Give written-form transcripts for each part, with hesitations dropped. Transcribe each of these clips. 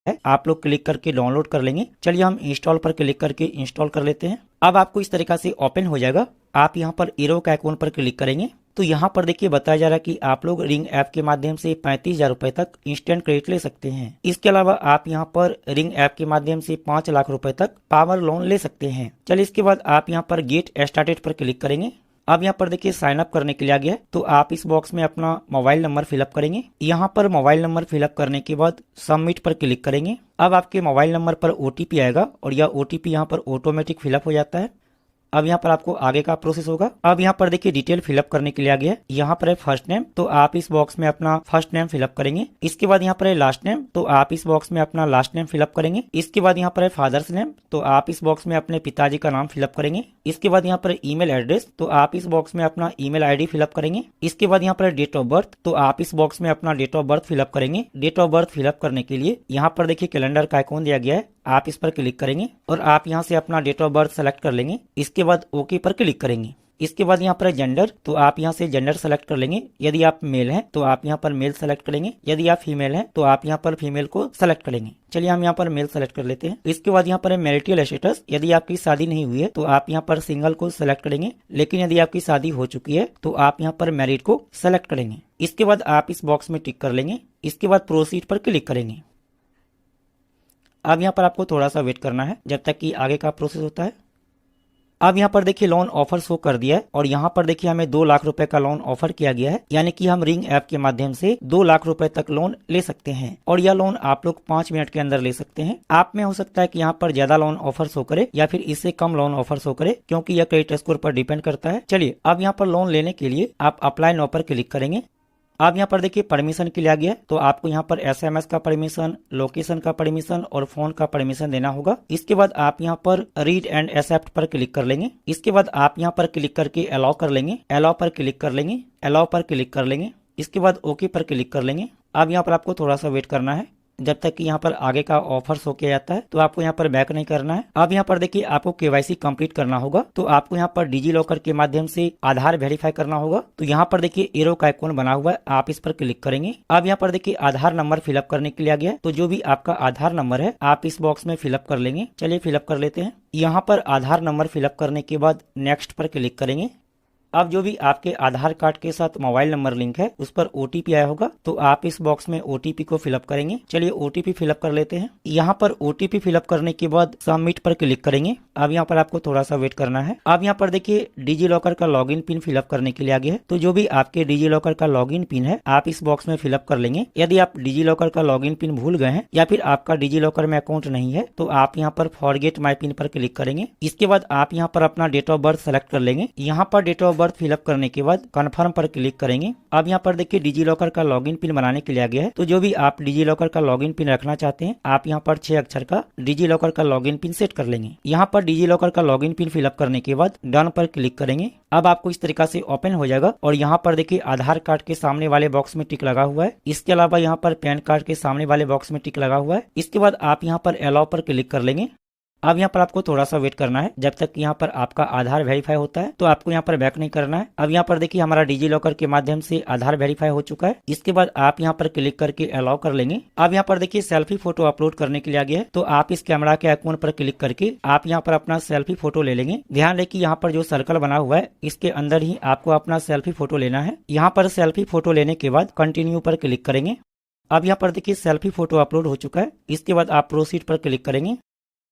आप लोग क्लिक करके डाउनलोड कर लेंगे। चलिए हम इंस्टॉल पर क्लिक करके इंस्टॉल कर लेते हैं। अब आपको इस तरीका से ओपन हो जाएगा। आप यहाँ पर एरो का आइकॉन पर क्लिक करेंगे तो यहाँ पर देखिए बताया जा रहा है कि आप लोग रिंग ऐप के माध्यम से 35,000 रुपए तक इंस्टेंट क्रेडिट ले सकते हैं। इसके अलावा आप यहाँ पर रिंग ऐप के माध्यम से 5 लाख रुपए तक पावर लोन ले सकते हैं। चलिए इसके बाद आप यहाँ पर गेट स्टार्टेड पर क्लिक करेंगे। अब यहाँ पर देखिए साइन अप करने के लिए आ गया है, तो आप इस बॉक्स में अपना मोबाइल नंबर फिलअप करेंगे। यहाँ पर मोबाइल नंबर फिलअप करने के बाद सबमिट पर क्लिक करेंगे। अब आपके मोबाइल नंबर पर ओटीपी आएगा और यह ओटीपी यहाँ पर ऑटोमेटिक फिलअप हो जाता है। अब यहाँ पर आपको आगे का प्रोसेस होगा। अब यहाँ पर देखिए डिटेल फिलअप करने के लिए आ गया है। यहाँ पर है फर्स्ट नेम, तो आप इस बॉक्स में अपना फर्स्ट नेम फिलअप करेंगे। इसके बाद यहाँ पर है लास्ट नेम, तो आप इस बॉक्स में अपना लास्ट नेम फिलअप करेंगे। इसके बाद यहाँ पर है फादर्स नेम, तो आप इस बॉक्स में अपने पिताजी का नाम फिलअप करेंगे। इसके बाद यहाँ पर ईमेल एड्रेस, तो आप इस बॉक्स में अपना ईमेल आईडी फिलअप करेंगे। इसके बाद यहाँ पर डेट ऑफ बर्थ, तो आप इस बॉक्स में अपना डेट ऑफ बर्थ फिलअप करेंगे। डेट ऑफ बर्थ फिलअप करने के लिए यहाँ पर देखिए कैलेंडर का आइकॉन दिया गया है, आप इस पर क्लिक करेंगे और आप यहाँ से अपना डेट ऑफ बर्थ सेलेक्ट कर लेंगे। इसके बाद ओके पर क्लिक करेंगे। इसके बाद यहाँ पर जेंडर, तो आप यहाँ से जेंडर सेलेक्ट कर लेंगे। यदि आप मेल हैं तो आप यहाँ पर मेल सेलेक्ट करेंगे। यदि आप फीमेल हैं तो आप यहाँ पर फीमेल को सेलेक्ट करेंगे। चलिए हम यहाँ पर मेल सेलेक्ट कर लेते हैं। इसके बाद यहाँ पर है मैरिटल स्टेटस, यदि आपकी शादी नहीं हुई है तो आप यहाँ पर सिंगल को सेलेक्ट करेंगे, लेकिन यदि आपकी शादी हो चुकी है तो आप यहाँ पर मैरिड को सेलेक्ट करेंगे। इसके बाद आप इस बॉक्स में टिक कर लेंगे। इसके बाद प्रोसीड पर क्लिक करेंगे। अब यहाँ पर आपको थोड़ा सा वेट करना है जब तक कि आगे का प्रोसेस होता है। अब यहाँ पर देखिए लोन ऑफर शो कर दिया है और यहाँ पर देखिए हमें 2 लाख रुपए का लोन ऑफर किया गया है, यानी कि हम रिंग ऐप के माध्यम से 2 लाख रुपए तक लोन ले सकते हैं और यह लोन आप लोग 5 मिनट के अंदर ले सकते हैं। आप में हो सकता है कि यहाँ पर ज्यादा लोन ऑफर शो करे या फिर इससे कम लोन ऑफर शो करे, क्योंकि यह क्रेडिट स्कोर पर डिपेंड करता है। चलिए अब यहाँ पर लोन लेने के लिए आप अप्लाई नाउ पर क्लिक करेंगे। अब यहाँ पर देखिए परमिशन के लिए आ गया है, तो आपको यहाँ पर एसएमएस का परमिशन, लोकेशन का परमिशन और फोन का परमिशन देना होगा। इसके बाद आप यहाँ पर रीड एंड एक्सेप्ट पर क्लिक कर लेंगे। इसके बाद आप यहाँ पर क्लिक करके अलाउ कर लेंगे। अलाउ पर क्लिक कर लेंगे। अलाउ पर क्लिक कर लेंगे। इसके बाद ओके पर क्लिक कर लेंगे। अब यहाँ पर आपको थोड़ा सा वेट करना है जब तक कि यहाँ पर आगे का ऑफर शो किया जाता है, तो आपको यहाँ पर बैक नहीं करना है। अब यहाँ पर देखिए आपको केवाईसी कंप्लीट करना होगा, तो आपको यहाँ पर डिजी लॉकर के माध्यम से आधार वेरीफाई करना होगा। तो यहाँ पर देखिए एरो का आइकॉन बना हुआ है, आप इस पर क्लिक करेंगे। अब यहाँ पर देखिए आधार नंबर फिलअप करने के लिए आ गया है, तो जो भी आपका आधार नंबर है आप इस बॉक्स में फिलअप कर लेंगे। चलिए फिलअप कर लेते हैं। यहाँ पर आधार नंबर फिलअप करने के बाद नेक्स्ट पर क्लिक करेंगे। अब जो भी आपके आधार कार्ड के साथ मोबाइल नंबर लिंक है उस पर ओटीपी आया होगा, तो आप इस बॉक्स में ओटीपी को फिलअप करेंगे। चलिए ओटीपी फिलअप कर लेते हैं। यहाँ पर ओटीपी फिलअप करने के बाद सबमिट पर क्लिक करेंगे। अब यहाँ पर आपको थोड़ा सा वेट करना है। अब यहाँ पर देखिए डिजी लॉकर का लॉगिन पिन फिलअप करने के लिए आ गया है, तो जो भी आपके डिजी लॉकर का लॉगिन पिन है आप इस बॉक्स में फिलअप कर लेंगे। यदि आप डिजी लॉकर का लॉगिन पिन भूल गए हैं या फिर आपका डिजी लॉकर में अकाउंट नहीं है तो आप यहाँ पर फॉरगेट माई पिन पर क्लिक करेंगे। इसके बाद आप यहाँ पर अपना डेट ऑफ बर्थ सेलेक्ट कर लेंगे। यहाँ पर डेट ऑफ बर्थ फिलअप करने के बाद कंफर्म पर क्लिक करेंगे। अब यहाँ पर देखिए डिजी लॉकर का लॉगिन पिन बनाने के लिए आ गया है, तो जो भी आप डिजी लॉकर का लॉगिन पिन रखना चाहते हैं आप यहाँ पर 6 अक्षर का डिजी लॉकर का लॉगिन पिन सेट कर लेंगे। यहाँ पर डिजी लॉकर का लॉगिन पिन फिलअप करने के बाद डन पर क्लिक करेंगे। अब आपको इस तरीका से ओपन हो जाएगा और यहाँ पर देखिए आधार कार्ड के सामने वाले बॉक्स में टिक लगा हुआ है। इसके अलावा यहाँ पर पैन कार्ड के सामने वाले बॉक्स में टिक लगा हुआ है। इसके बाद आप यहाँ पर अलाउ पर क्लिक कर लेंगे। अब यहाँ पर आपको थोड़ा सा वेट करना है जब तक यहाँ पर आपका आधार वेरीफाई होता है, तो आपको यहाँ पर बैक नहीं करना है। अब यहाँ पर देखिए हमारा डिजी लॉकर के माध्यम से आधार वेरीफाई हो चुका है। इसके बाद आप यहाँ पर क्लिक करके अलाउ कर लेंगे। अब यहाँ पर देखिए सेल्फी फोटो अपलोड करने के लिए आ गया है, तो आप इस कैमरा के आइकॉन पर क्लिक करके आप यहाँ पर अपना सेल्फी फोटो ले लेंगे। ध्यान रहे कि यहाँ पर जो सर्कल बना हुआ है इसके अंदर ही आपको अपना सेल्फी फोटो लेना है। यहाँ पर सेल्फी फोटो लेने के बाद कंटिन्यू पर क्लिक करेंगे। अब यहाँ पर देखिए सेल्फी फोटो अपलोड हो चुका है। इसके बाद आप प्रोसीड पर क्लिक करेंगे।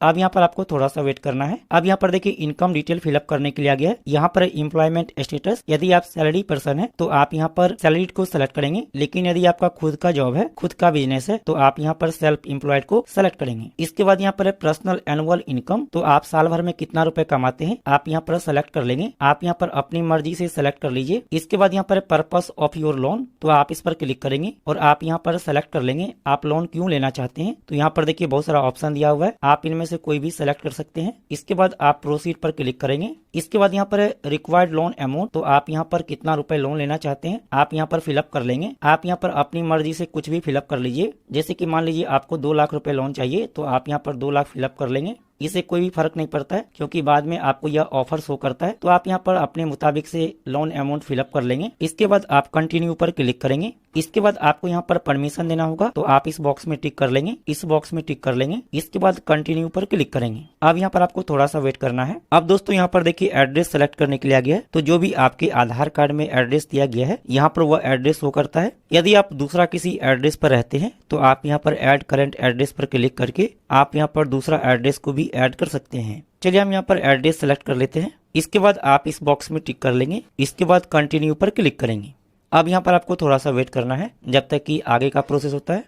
अब यहाँ पर आपको थोड़ा सा वेट करना है। अब यहाँ पर देखिए इनकम डिटेल फिलअप करने के लिए आ गया है। यहाँ पर एम्प्लॉयमेंट स्टेटस, यदि आप सैलरी पर्सन है तो आप यहाँ पर सैलरीड को सेलेक्ट करेंगे, लेकिन यदि आपका खुद का जॉब है, खुद का बिजनेस है, तो आप यहाँ पर सेल्फ एम्प्लॉयड को सेलेक्ट करेंगे। इसके बाद यहाँ पर है पर्सनल एनुअल इनकम, तो आप साल भर में कितना रुपए कमाते हैं आप यहाँ पर सेलेक्ट कर लेंगे। आप यहाँ पर अपनी मर्जी से सेलेक्ट कर लीजिए। इसके बाद यहाँ पर पर्पस ऑफ योर लोन, तो आप इस पर क्लिक करेंगे और आप यहाँ पर सेलेक्ट कर लेंगे आप लोन क्यों लेना चाहते हैं। तो यहाँ पर देखिए बहुत सारा ऑप्शन दिया हुआ है, आप इनमें से कोई भी सेलेक्ट कर सकते हैं। इसके बाद आप प्रोसीड पर क्लिक करेंगे। इसके बाद यहाँ पर रिक्वायर्ड लोन अमाउंट, तो आप यहाँ पर कितना रुपए लोन लेना चाहते हैं आप यहाँ पर फिलअप कर लेंगे। आप यहाँ पर अपनी मर्जी से कुछ भी फिलअप कर लीजिए। जैसे कि मान लीजिए आपको 2 लाख रुपए लोन चाहिए तो आप यहाँ पर 2 लाख फिलअप कर लेंगे। इसे कोई भी फर्क नहीं पड़ता है क्योंकि बाद में आपको यह ऑफर शो करता है, तो आप यहाँ पर अपने मुताबिक से लोन अमाउंट फिलअप कर लेंगे। इसके बाद आप कंटिन्यू पर क्लिक करेंगे। इसके बाद आपको यहाँ पर परमिशन देना होगा, तो आप इस बॉक्स में टिक कर लेंगे, इस बॉक्स में टिक कर लेंगे। इसके बाद कंटिन्यू पर क्लिक करेंगे। अब यहाँ पर आपको थोड़ा सा वेट करना है। अब दोस्तों यहाँ पर देखिए एड्रेस सेलेक्ट करने के लिए आ गया है, तो जो भी आपके आधार कार्ड में एड्रेस दिया गया है यहाँ पर वो एड्रेस शो करता है। यदि आप दूसरा किसी एड्रेस पर रहते हैं तो आप यहाँ पर ऐड करंट एड्रेस पर क्लिक करके आप यहाँ पर दूसरा एड्रेस को भी ऐड कर सकते हैं। चलिए हम यहाँ पर एड्रेस सेलेक्ट कर लेते हैं। इसके बाद आप इस बॉक्स में टिक कर लेंगे, इसके बाद कंटिन्यू पर क्लिक करेंगे। अब यहाँ पर आपको थोड़ा सा वेट करना है जब तक कि आगे का प्रोसेस होता है।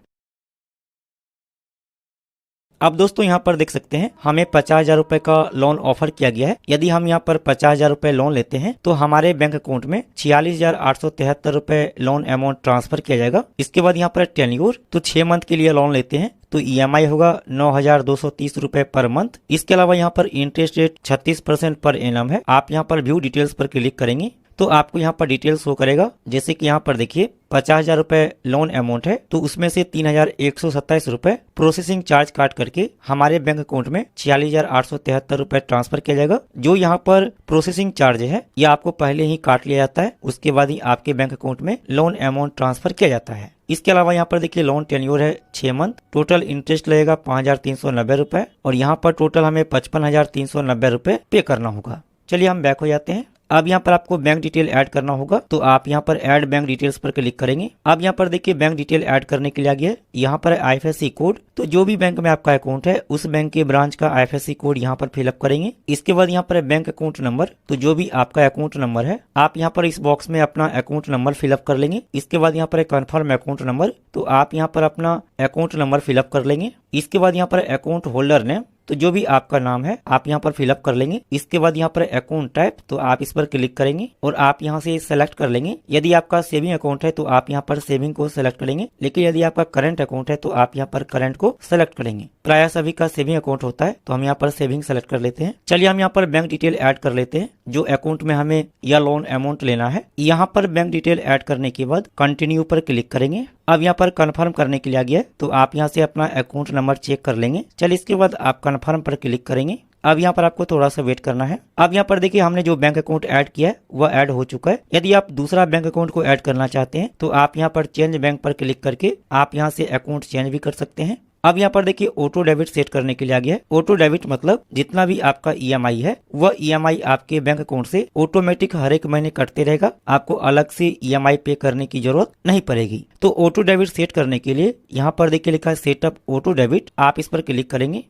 अब दोस्तों यहाँ पर देख सकते हैं हमें 50,000 रुपए का लोन ऑफर किया गया है। यदि हम यहाँ पर 50,000 रुपए लोन लेते हैं तो हमारे बैंक अकाउंट में 46,873 रुपए लोन अमाउंट ट्रांसफर किया जाएगा। इसके बाद यहाँ पर टेन्योर, तो 6 मंथ के लिए लोन लेते हैं तो EMI होगा 9,230 रुपए पर मंथ। इसके अलावा यहाँ पर इंटरेस्ट रेट 36% पर एनम है। आप यहाँ पर व्यू डिटेल्स पर क्लिक करेंगे तो आपको यहाँ पर डिटेल्स शो करेगा। जैसे कि यहाँ पर देखिए 50,000 रुपए लोन अमाउंट है तो उसमें से 3,127 रुपए प्रोसेसिंग चार्ज काट करके हमारे बैंक अकाउंट में 46,873 रुपए ट्रांसफर किया जाएगा। जो यहाँ पर प्रोसेसिंग चार्ज है यह आपको पहले ही काट लिया जाता है, उसके बाद ही आपके बैंक अकाउंट में लोन अमाउंट ट्रांसफर किया जाता है। इसके अलावा यहाँ पर देखिए लोन टेन्योर है 6 मंथ, टोटल इंटरेस्ट लगेगा 5,390 रुपए और यहाँ पर टोटल हमें 55,390 रुपए पे करना होगा। चलिए हम बैक हो जाते हैं। अब यहाँ पर आपको बैंक डिटेल ऐड करना होगा, तो आप यहाँ पर ऐड बैंक डिटेल्स पर क्लिक करेंगे। अब यहाँ पर देखिए बैंक डिटेल ऐड करने के लिए आ गया है। यहाँ पर IFSC कोड, तो जो भी बैंक में आपका अकाउंट है उस बैंक के ब्रांच का IFSC कोड यहाँ पर फिलअप करेंगे। इसके बाद यहाँ पर बैंक अकाउंट नंबर, तो जो भी आपका अकाउंट नंबर है आप यहाँ पर इस बॉक्स में अपना अकाउंट नंबर फिलअप कर लेंगे। इसके बाद यहाँ पर कन्फर्म अकाउंट नंबर, तो आप यहाँ पर अपना अकाउंट नंबर फिलअप कर लेंगे। इसके बाद यहाँ पर अकाउंट होल्डर नेम, तो जो भी आपका नाम है आप यहाँ पर फिलअप कर लेंगे। इसके बाद यहाँ पर अकाउंट टाइप, तो आप इस पर क्लिक करेंगे और आप यहाँ से सेलेक्ट कर लेंगे। यदि आपका सेविंग अकाउंट है तो आप यहाँ पर सेविंग को सेलेक्ट करेंगे, लेकिन यदि आपका करंट अकाउंट है तो आप यहाँ पर करंट को सेलेक्ट करेंगे। प्राय सभी का सेविंग अकाउंट होता है तो हम यहाँ पर सेविंग सेलेक्ट कर लेते हैं। चलिए हम यहाँ पर बैंक डिटेल ऐड कर लेते हैं जो अकाउंट में हमें यह लोन अमाउंट लेना है। यहाँ पर बैंक डिटेल ऐड करने के बाद कंटिन्यू पर क्लिक करेंगे। अब यहाँ पर कंफर्म करने के लिए आ गया है, तो आप यहाँ से अपना अकाउंट नंबर चेक कर लेंगे। चलिए इसके बाद आप कंफर्म पर क्लिक करेंगे। अब यहाँ पर आपको थोड़ा सा वेट करना है। अब यहाँ पर देखिए हमने जो बैंक अकाउंट ऐड किया है वह ऐड हो चुका है। यदि आप दूसरा बैंक अकाउंट को ऐड करना चाहते हैं तो आप यहाँ पर चेंज बैंक पर क्लिक करके आप यहाँ से अकाउंट चेंज भी कर सकते हैं। अब यहाँ पर देखिए ऑटो डेबिट सेट करने के लिए आ गया है। ऑटो डेबिट मतलब जितना भी आपका EMI है वह EMI आपके बैंक अकाउंट से ऑटोमेटिक हर एक महीने कटते रहेगा, आपको अलग से EMI पे करने की जरूरत नहीं पड़ेगी। तो ऑटो डेबिट सेट करने के लिए यहाँ पर देखिए लिखा है सेटअप ऑटो डेबिट, आप इस पर क्लिक करेंगे।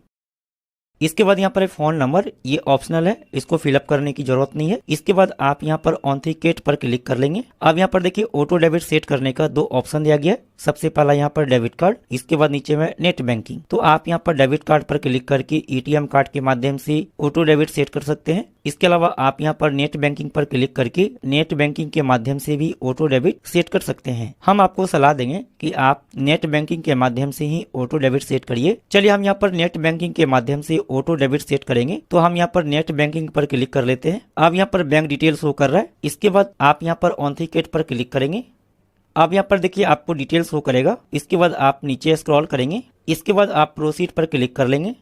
इसके बाद यहाँ पर फोन नंबर, ये ऑप्शनल है, इसको फिलअप करने की जरूरत नहीं है। इसके बाद आप यहाँ पर ऑथेंटिकेट पर क्लिक कर लेंगे। अब यहाँ पर देखिए ऑटो डेबिट सेट करने का 2 ऑप्शन दिया गया है। सबसे पहला यहाँ पर डेबिट कार्ड, इसके बाद नीचे में नेट बैंकिंग। तो आप यहाँ पर डेबिट कार्ड पर क्लिक करके ATM कार्ड के माध्यम से ऑटो डेबिट सेट कर सकते हैं। इसके अलावा आप यहाँ पर नेट बैंकिंग पर क्लिक करके नेट बैंकिंग के माध्यम से भी ऑटो डेबिट सेट कर सकते हैं। हम आपको सलाह देंगे कि आप नेट बैंकिंग के माध्यम से ही ऑटो डेबिट सेट करिए। चलिए हम यहाँ पर नेट बैंकिंग के माध्यम से ऑटो डेबिट सेट करेंगे, तो हम यहाँ पर नेट बैंकिंग पर क्लिक कर लेते हैं। अब यहाँ पर बैंक डिटेल शो कर रहा है। इसके बाद आप यहाँ पर ऑथेंटिकेट पर क्लिक करेंगे। अब यहाँ पर देखिए आपको डिटेल शो करेगा। इसके बाद आप नीचे स्क्रॉल करेंगे। इसके बाद आप प्रोसीड पर क्लिक कर लेंगे।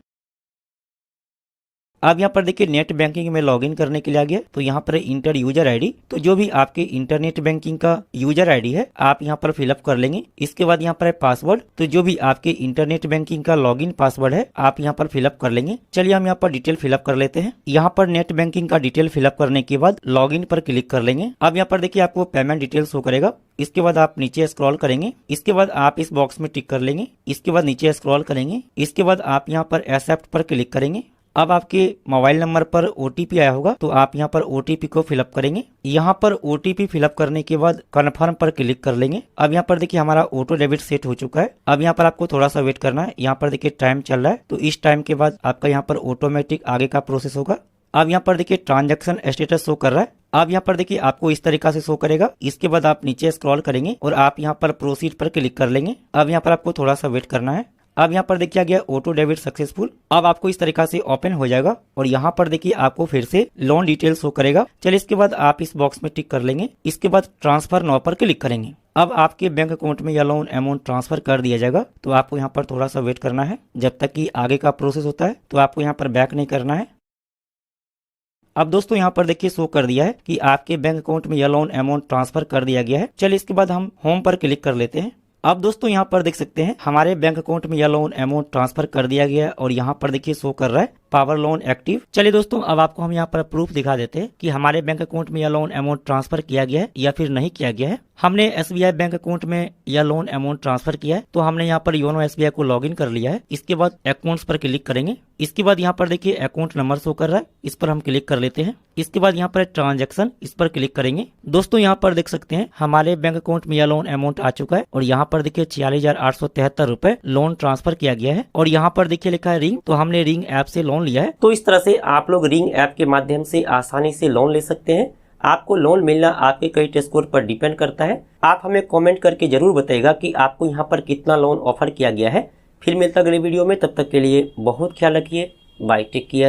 अब यहाँ पर देखिए नेट बैंकिंग में लॉगिन करने के लिए आ गया, तो यहाँ पर इंटर यूजर आईडी, तो जो भी आपके इंटरनेट बैंकिंग का यूजर आईडी है आप यहाँ पर फिलअप कर लेंगे। इसके बाद यहाँ पर है पासवर्ड, तो जो भी आपके इंटरनेट बैंकिंग का लॉगिन पासवर्ड है आप यहाँ पर फिलअप कर लेंगे। चलिए हम यहाँ पर डिटेल फिलअप कर लेते हैं। यहाँ पर नेट बैंकिंग का डिटेल फिलअप करने के बाद लॉगिन पर क्लिक कर लेंगे। अब यहाँ पर देखिए आपको पेमेंट डिटेल शो करेगा। इसके बाद आप नीचे स्क्रॉल करेंगे। इसके बाद आप इस बॉक्स में टिक कर लेंगे। इसके बाद नीचे स्क्रॉल करेंगे। इसके बाद आप यहाँ पर एक्सेप्ट पर क्लिक करेंगे। अब आपके मोबाइल नंबर पर OTP आया होगा, तो आप यहाँ पर OTP को फिलअप करेंगे। यहाँ पर OTP फिलअप करने के बाद कन्फर्म पर क्लिक कर लेंगे। अब यहाँ पर देखिए हमारा ऑटो डेबिट सेट हो चुका है। अब यहाँ पर आपको थोड़ा सा वेट करना है। यहाँ पर देखिए टाइम चल रहा है, तो इस टाइम के बाद आपका यहाँ पर ऑटोमेटिक आगे का प्रोसेस होगा। अब यहाँ पर देखिए ट्रांजैक्शन स्टेटस शो कर रहा है। अब यहाँ पर देखिए आपको इस तरीका से शो करेगा। इसके बाद आप नीचे स्क्रॉल करेंगे और आप यहाँ पर प्रोसीड पर क्लिक कर लेंगे। अब यहाँ पर आपको थोड़ा सा वेट करना है। अब यहाँ पर देखिए आ गया ऑटो डेबिट सक्सेसफुल। अब आपको इस तरीका से ओपन हो जाएगा और यहाँ पर देखिए आपको फिर से लोन डिटेल शो करेगा। चलिए इसके बाद आप इस बॉक्स में टिक कर लेंगे। इसके बाद ट्रांसफर नाउ पर क्लिक करेंगे। अब आपके बैंक अकाउंट में यह लोन अमाउंट ट्रांसफर कर दिया जाएगा, तो आपको यहाँ पर थोड़ा सा वेट करना है जब तक कि आगे का प्रोसेस होता है। तो आपको यहाँ पर बैक नहीं करना है। अब दोस्तों यहाँ पर देखिए शो कर दिया है कि आपके बैंक अकाउंट में यह लोन अमाउंट ट्रांसफर कर दिया गया है। चलिए इसके बाद हम होम पर क्लिक कर लेते हैं। अब दोस्तों यहाँ पर देख सकते हैं हमारे बैंक अकाउंट में यह लोन अमाउंट ट्रांसफर कर दिया गया है और यहाँ पर देखिए शो कर रहा है पावर लोन एक्टिव। चलिए दोस्तों अब आपको हम यहाँ पर प्रूफ दिखा देते हैं कि हमारे बैंक अकाउंट में यह लोन अमाउंट ट्रांसफर किया गया है या फिर नहीं किया गया है। हमने SBI बैंक अकाउंट में यह लोन अमाउंट ट्रांसफर किया है, तो हमने यहाँ पर योनो SBI को लॉगिन कर लिया है। इसके बाद अकाउंट्स पर क्लिक करेंगे। इसके बाद यहाँ पर देखिए अकाउंट नंबर शो कर रहा है, इस पर हम क्लिक कर लेते हैं। इसके बाद यहाँ पर ट्रांजैक्शन, इस पर क्लिक करेंगे। दोस्तों यहाँ पर देख सकते हैं हमारे बैंक अकाउंट में यह लोन अमाउंट आ चुका है और यहाँ पर देखिए 46,873 रुपए लोन ट्रांसफर किया गया है और यहाँ पर देखिए लिखा है रिंग, तो हमने रिंग ऐप से लोन लिया है। तो इस तरह से आप लोग रिंग ऐप के माध्यम से आसानी से लोन ले सकते हैं। आपको लोन मिलना आपके क्रेडिट स्कोर पर डिपेंड करता है। आप हमें कमेंट करके जरूर बताइएगा कि आपको यहाँ पर कितना लोन ऑफर किया गया है। फिर मिलता अगले वीडियो में, तब तक के लिए बहुत ख्याल रखिए। Bye, take care.